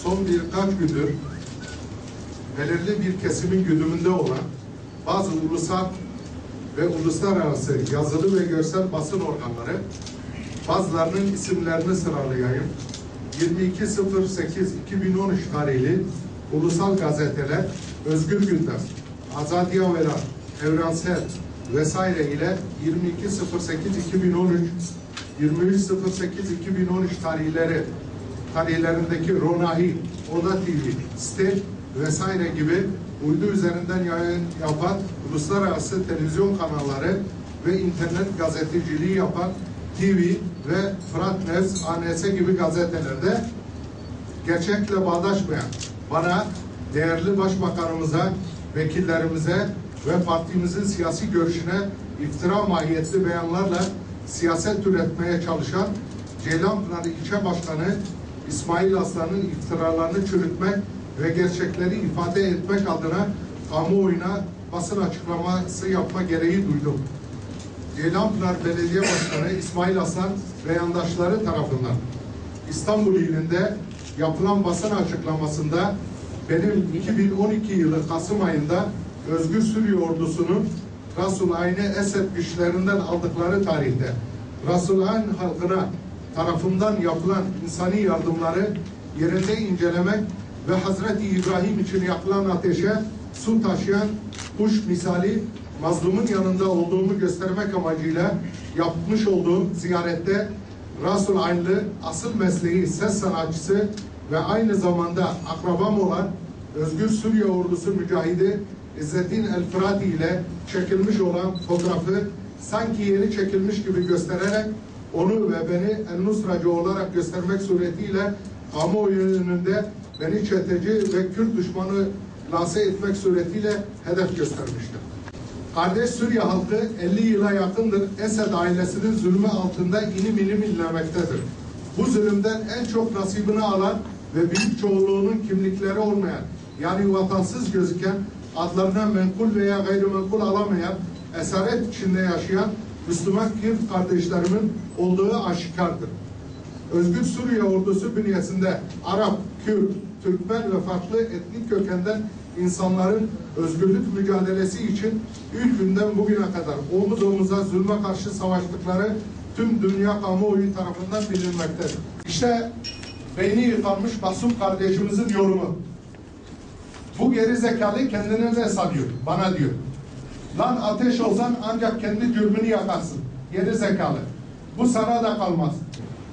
son birkaç gündür belirli bir kesimin güdümünde olan bazı ulusal ve uluslararası yazılı ve görsel basın organları, bazılarının isimlerini sıralayayım. 22.08.2013 tarihli ulusal gazeteler Özgür Gündem, Azadiye Haber, Evrensel vesaire ile 22.08.2013, 23.08.2013 tarihlerindeki Ronahi, Oda TV, Stel vesaire gibi uydu üzerinden yayın yapan uluslararası televizyon kanalları ve internet gazeteciliği yapan TV ve Fırat Nevz, ANS gibi gazetelerde gerçekle bağdaşmayan, bana, değerli başbakanımıza, vekillerimize ve partimizin siyasi görüşüne iftira mahiyetli beyanlarla siyaset üretmeye çalışan Ceylanpınar İlçe Başkanı İsmail Aslan'ın iftiralarını çürütmek ve gerçekleri ifade etmek adına kamuoyuna basın açıklaması yapma gereği duydum. Ceylanpınar Belediye Başkanı İsmail Aslan ve yandaşları tarafından İstanbul ilinde yapılan basın açıklamasında benim 2012 yılı Kasım ayında Özgür Suriye ordusunun Rasul-i Esed güçlerinden aldıkları tarihte Rasul-i halkına tarafından yapılan insani yardımları yerinde incelemek ve Hazreti İbrahim için yapılan ateşe su taşıyan kuş misali mazlumun yanında olduğumu göstermek amacıyla yapmış olduğum ziyarette Rasul Aynlı asıl mesleği ses sanatçısı ve aynı zamanda akrabam olan Özgür Suriye Ordusu mücahidi İzzettin El-Fırati ile çekilmiş olan fotoğrafı sanki yeni çekilmiş gibi göstererek onu ve beni en-Nusracı olarak göstermek suretiyle kamuoyu önünde beni çeteci ve Kürt düşmanı lanse etmek suretiyle hedef göstermiştir. Kardeş Suriye halkı 50 yıla yakındır Esed ailesinin zulmü altında inim inim inlemektedir. Bu zulümden en çok nasibini alan ve büyük çoğunluğunun kimlikleri olmayan, yani vatansız gözüken, adlarına menkul veya gayrimenkul alamayan, esaret içinde yaşayan Müslüman Kürt kardeşlerimin olduğu aşikardır. Özgür Suriye ordusu bünyesinde Arap, Kürt, Türkmen ve farklı etnik kökenden insanların özgürlük mücadelesi için ilk günden bugüne kadar omuz omuza zulme karşı savaştıkları tüm dünya kamuoyu tarafından bilinmektedir. İşte beyni yıkanmış Masum kardeşimizin yorumu. Bu geri zekalı kendine ne sanıyor? Bana diyor. Lan ateş olsan ancak kendi cürmünü yakarsın. Geri zekalı. Bu sana da kalmaz.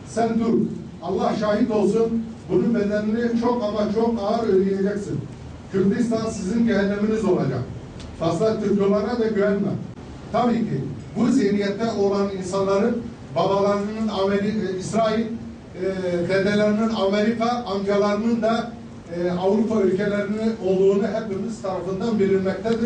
Sen dur. Allah şahit olsun. Bunun bedelini çok ama çok ağır ödeyeceksin. Kürdistan sizin cehenneminiz olacak. Fazla Türklara da güvenme. Tabii ki bu zihniyette olan insanların babalarının İsrail, dedelerinin Amerika, amcalarının da Avrupa ülkelerinin olduğunu hepimiz tarafından bilinmektedir.